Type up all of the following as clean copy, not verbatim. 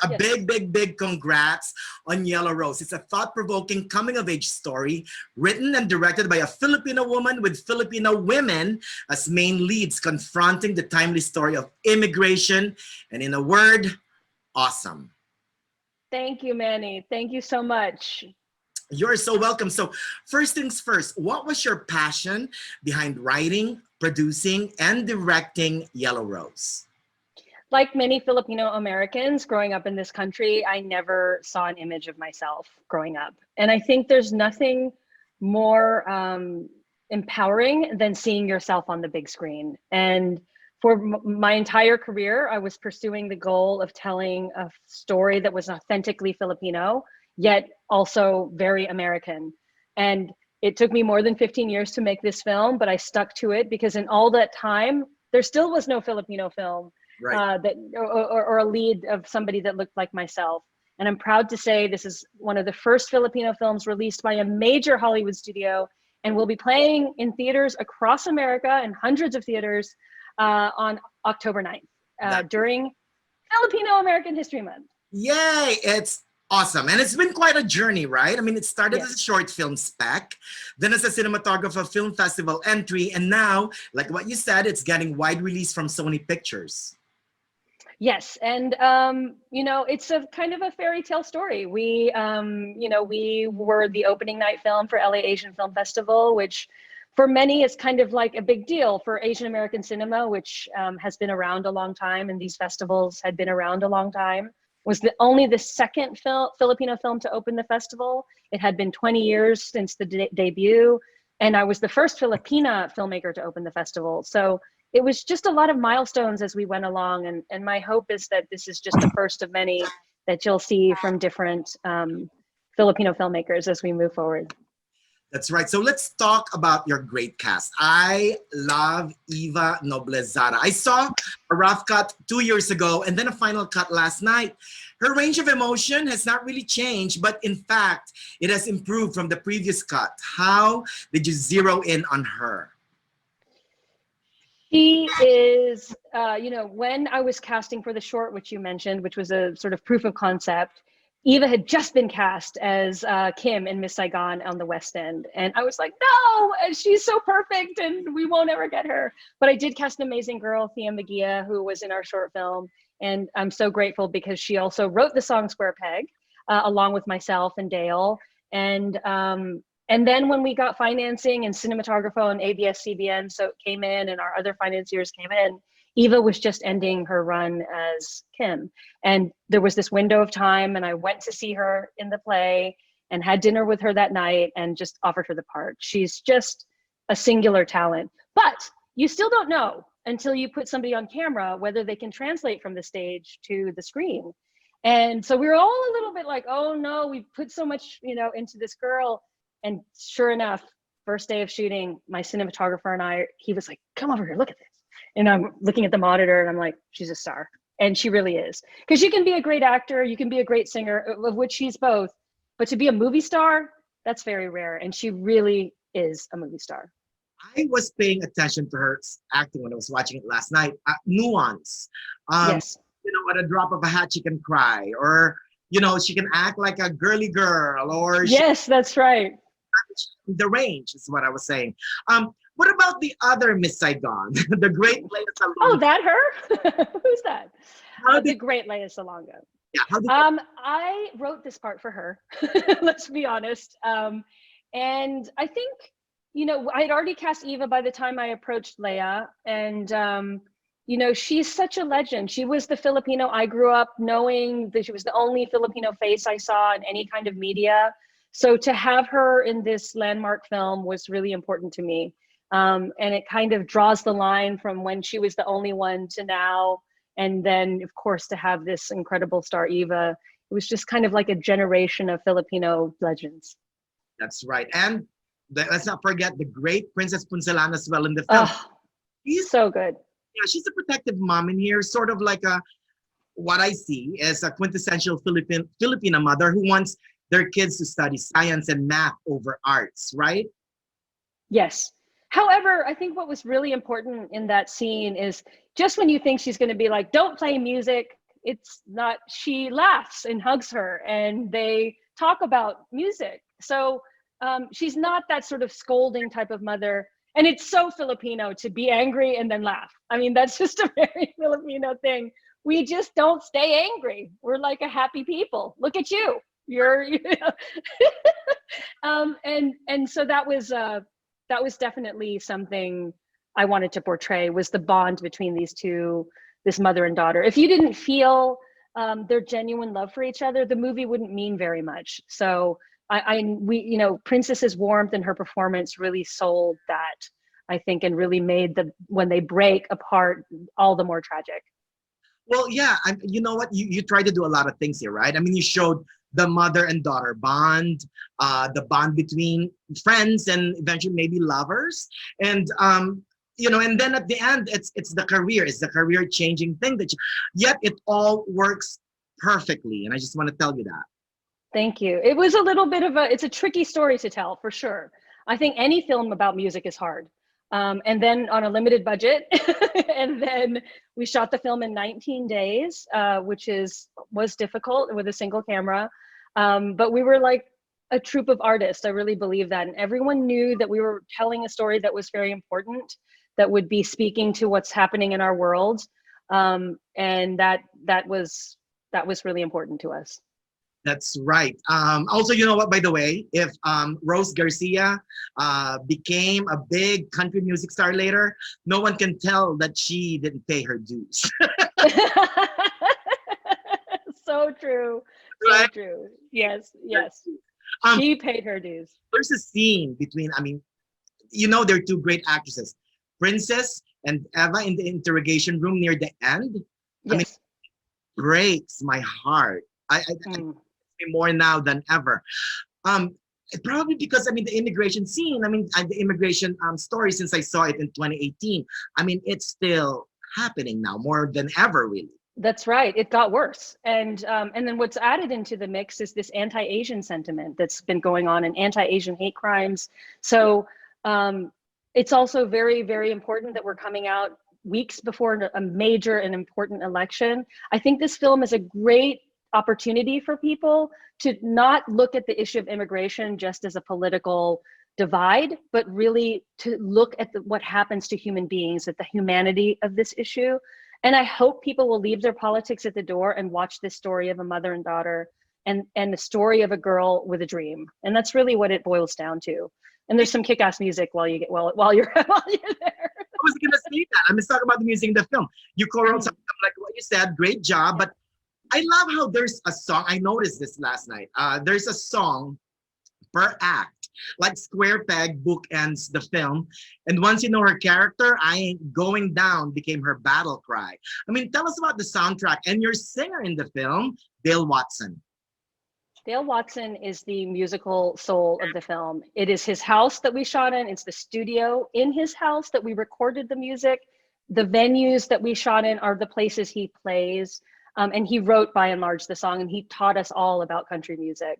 A Yes. big, big, big congrats on Yellow Rose. It's a thought-provoking coming-of-age story written and directed by a Filipino woman with Filipino women as main leads, confronting the timely story of immigration, and in a word, awesome. Thank you, Manny. Thank you so much. You're so welcome. So first things first, what was your passion behind writing, producing, and directing Yellow Rose? Like many Filipino Americans growing up in this country, I never saw an image of myself growing up. And I think there's nothing more empowering than seeing yourself on the big screen. And for my entire career, I was pursuing the goal of telling a story that was authentically Filipino, yet also very American. And it took me more than 15 years to make this film, but I stuck to it because in all that time, there still was no Filipino film. Right. Or a lead of somebody that looked like myself. And I'm proud to say this is one of the first Filipino films released by a major Hollywood studio and will be playing in theaters across America and hundreds of theaters on October 9th during Filipino American History Month. Yay, it's awesome. And it's been quite a journey, right? I mean, it started Yes. as a short film spec, then as a cinematographer film festival entry, and now, like what you said, it's getting wide release from Sony Pictures. Yes, and it's a kind of a fairy tale story. We were the opening night film for LA Asian Film Festival, which for many is kind of like a big deal for Asian American cinema, which has been around a long time, and these festivals had been around a long time. Was only the second Filipino film to open the festival. It had been 20 years since the debut, and I was the first Filipina filmmaker to open the festival. So it was just a lot of milestones as we went along. And my hope is that this is just the first of many that you'll see from different Filipino filmmakers as we move forward. That's right. So let's talk about your great cast. I love Eva Noblezada. I saw a rough cut 2 years ago and then a final cut last night. Her range of emotion has not really changed, but in fact, it has improved from the previous cut. How did you zero in on her? She is, when I was casting for the short, which you mentioned, which was a sort of proof of concept, Eva had just been cast as Kim in Miss Saigon on the West End. And I was like, no, and she's so perfect and we won't ever get her. But I did cast an amazing girl, Thea Magia, who was in our short film. And I'm so grateful because she also wrote the song Square Peg, along with myself and Dale. And then when we got financing and cinematographer and ABS-CBN, so it came in and our other financiers came in, Eva was just ending her run as Kim. And there was this window of time and I went to see her in the play and had dinner with her that night and just offered her the part. She's just a singular talent. But you still don't know until you put somebody on camera whether they can translate from the stage to the screen. And so we were all a little bit like, oh no, we put so much, into this girl. And sure enough, first day of shooting, my cinematographer and he was like, come over here, look at this. And I'm looking at the monitor and I'm like, she's a star. And she really is. Because you can be a great actor, you can be a great singer, of which she's both. But to be a movie star, that's very rare. And she really is a movie star. I was paying attention to her acting when I was watching it last night. Nuance. Yes. At a drop of a hat, she can cry. Or, she can act like a girly girl. Or yes, that's right. The range is what I was saying. What about the other Miss Saigon, the great Lea Salonga? Oh, that her? Who's that? The great Lea Salonga. Yeah. I wrote this part for her. Let's be honest. And I think, I had already cast Eva by the time I approached Lea, and she's such a legend. She was the Filipino I grew up knowing that she was the only Filipino face I saw in any kind of media. So to have her in this landmark film was really important to me. And it kind of draws the line from when she was the only one to now. And then, of course, to have this incredible star, Eva, it was just kind of like a generation of Filipino legends. That's right. And let's not forget the great Princess Punsalan as well in the film. Oh, she's so good. Yeah, she's a protective mom in here, sort of like what I see as a quintessential Filipina mother who wants their kids to study science and math over arts, right? Yes. However, I think what was really important in that scene is just when you think she's going to be like, don't play music, it's not, she laughs and hugs her and they talk about music. So she's not that sort of scolding type of mother. And it's so Filipino to be angry and then laugh. I mean, that's just a very Filipino thing. We just don't stay angry. We're like a happy people. Look at you. You're, you know. And so that was definitely something I wanted to portray, was the bond between these two, this mother and daughter. If you didn't feel their genuine love for each other, the movie wouldn't mean very much. So we, you know, Princess's warmth and her performance really sold that, I think, and really made when they break apart all the more tragic. Well, yeah, you know what? You try to do a lot of things here, right? I mean, you showed the mother and daughter bond, the bond between friends and eventually maybe lovers, and you know, and then at the end, it's the career changing thing yet it all works perfectly, and I just want to tell you that. Thank you. It was a little bit of it's a tricky story to tell, for sure. I think any film about music is hard. And then on a limited budget, and then we shot the film in 19 days, which was difficult with a single camera. But we were like a troupe of artists. I really believe that. And everyone knew that we were telling a story that was very important, that would be speaking to what's happening in our world. And that was really important to us. That's right. Also, you know what, by the way, if Rose Garcia became a big country music star later, no one can tell that she didn't pay her dues. So true. Right? So true. Yes, yes. She paid her dues. There's a scene between, I mean, you know, they're two great actresses, Princess and Eva, in the interrogation room near the end. Yes. I mean, it breaks my heart. I more now than ever. Probably because, I mean, the immigration scene, I mean, the immigration story, since I saw it in 2018, I mean, it's still happening now more than ever, really. That's right. It got worse. And then what's added into the mix is this anti-Asian sentiment that's been going on, and anti-Asian hate crimes. So it's also very, very important that we're coming out weeks before a major and important election. I think this film is a great opportunity for people to not look at the issue of immigration just as a political divide, but really to look at what happens to human beings, at the humanity of this issue. And I hope people will leave their politics at the door and watch this story of a mother and daughter, and the story of a girl with a dream. And that's really what it boils down to. And there's some kick-ass music while you're there. I was gonna say that. I'm just talking about the music in the film. You co-wrote something like what you said. Great job, but I love how there's a song. I noticed this last night. There's a song per act, like square peg bookends the film. And once you know her character, I Ain't Going Down became her battle cry. I mean, tell us about the soundtrack and your singer in the film, Dale Watson. Dale Watson is the musical soul of the film. It is his house that we shot in. It's the studio in his house that we recorded the music. The venues that we shot in are the places he plays. And he wrote, by and large, the song, and he taught us all about country music.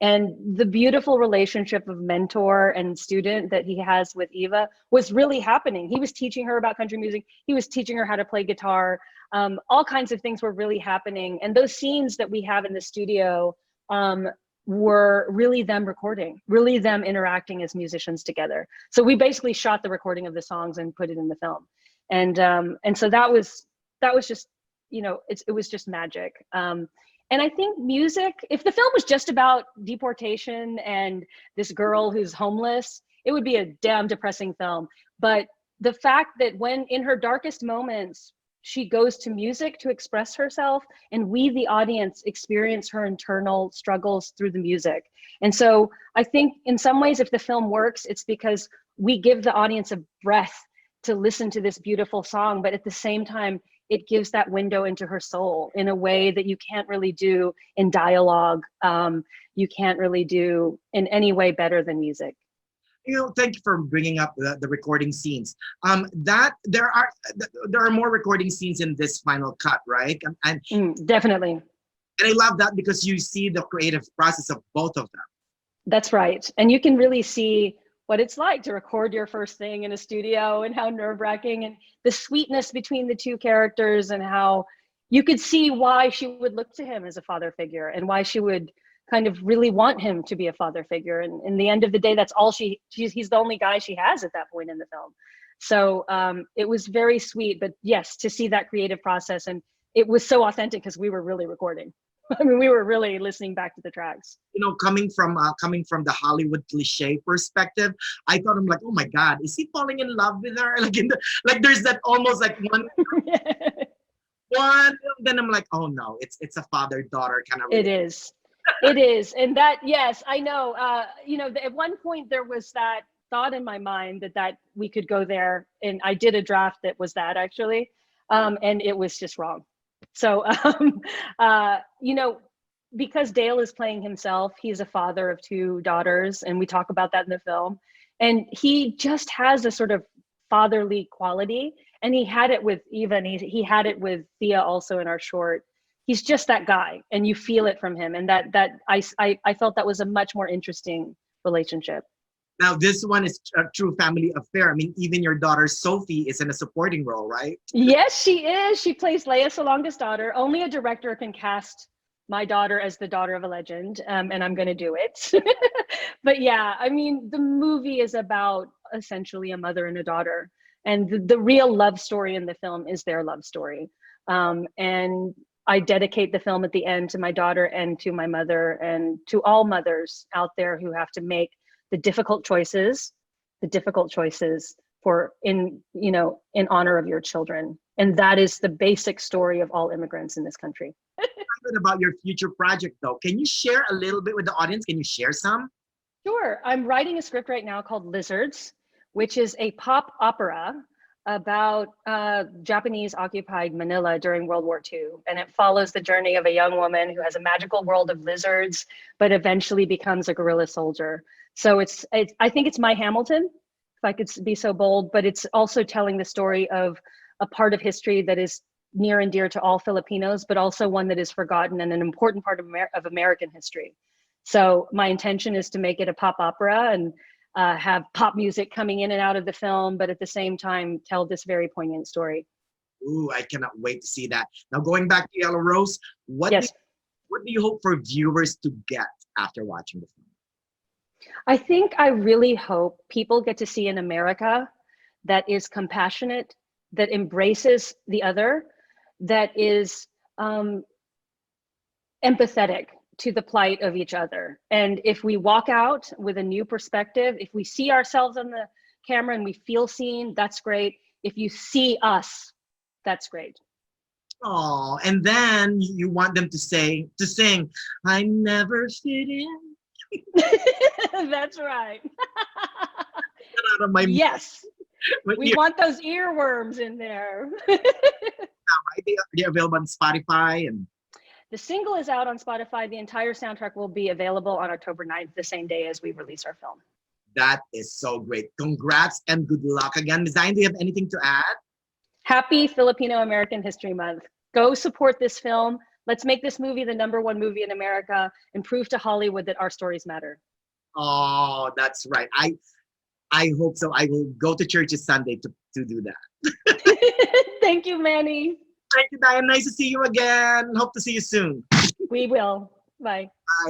And the beautiful relationship of mentor and student that he has with Eva was really happening. He was teaching her about country music. He was teaching her how to play guitar. All kinds of things were really happening. And those scenes that we have in the studio were really them recording, really them interacting as musicians together. So we basically shot the recording of the songs and put it in the film. And so that was just, you know, it was just magic. And I think music, if the film was just about deportation and this girl who's homeless, it would be a damn depressing film. But the fact that when in her darkest moments, she goes to music to express herself, and we, the audience, experience her internal struggles through the music. And so I think in some ways, if the film works, it's because we give the audience a breath to listen to this beautiful song, but at the same time, it gives that window into her soul in a way that you can't really do in dialogue. You can't really do in any way better than music. You know, thank you for bringing up the recording scenes. That there are more recording scenes in this final cut, right? Definitely. And I love that because you see the creative process of both of them. That's right. And you can really see what it's like to record your first thing in a studio, and how nerve-wracking, and the sweetness between the two characters, and how you could see why she would look to him as a father figure and why she would kind of really want him to be a father figure. And in the end of the day, that's all he's the only guy she has at that point in the film. So it was very sweet, but yes, to see that creative process, and it was so authentic because we were really recording. I mean, we were really listening back to the tracks. You know, coming from the Hollywood cliche perspective, I thought, I'm like, oh my God, is he falling in love with her? Like there's that almost like one, then I'm like, oh no, it's a father-daughter kind of. It is. It is. And that, yes, I know, you know, at one point there was that thought in my mind that we could go there, and I did a draft that was that actually, and it was just wrong. So, you know, because Dale is playing himself, he's a father of 2 daughters, and we talk about that in the film, and he just has a sort of fatherly quality, and he had it with Eva, and he had it with Thea also in our short. He's just that guy, and you feel it from him, and that I felt that was a much more interesting relationship. Now, this one is a true family affair. I mean, even your daughter Sophie is in a supporting role, right? Yes, she is. She plays Lea Salonga's daughter. Only a director can cast my daughter as the daughter of a legend, and I'm going to do it. But yeah, I mean, the movie is about essentially a mother and a daughter, and the real love story in the film is their love story. And I dedicate the film at the end to my daughter and to my mother and to all mothers out there who have to make the difficult choices for in honor of your children. And that is the basic story of all immigrants in this country. About your future project though, can you share a little bit with the audience? Can you share some? Sure. I'm writing a script right now called Lizards, which is a pop opera about Japanese occupied Manila during World War II. And it follows the journey of a young woman who has a magical world of lizards, but eventually becomes a guerrilla soldier. So I think it's my Hamilton, if I could be so bold, but it's also telling the story of a part of history that is near and dear to all Filipinos, but also one that is forgotten and an important part of American history. So my intention is to make it a pop opera and have pop music coming in and out of the film, but at the same time, tell this very poignant story. Ooh, I cannot wait to see that. Now, going back to Yellow Rose, what do you hope for viewers to get after watching the film? I think I really hope people get to see an America that is compassionate, that embraces the other, that is empathetic to the plight of each other. And if we walk out with a new perspective, if we see ourselves on the camera and we feel seen, that's great. If you see us, that's great. Oh, and then you want them to sing, I never fit in. That's right. Out of my yes. We want those earworms in there. They're available on Spotify. And the single is out on Spotify. The entire soundtrack will be available on October 9th, the same day as we release our film. That is so great. Congrats and good luck again. Ms. Diane, do you have anything to add? Happy Filipino American History Month. Go support this film. Let's make this movie the #1 movie in America and prove to Hollywood that our stories matter. Oh, that's right. I hope so. I will go to church this Sunday to do that. Thank you, Manny. Thank you, Diane. Nice to see you again. Hope to see you soon. We will. Bye. Bye.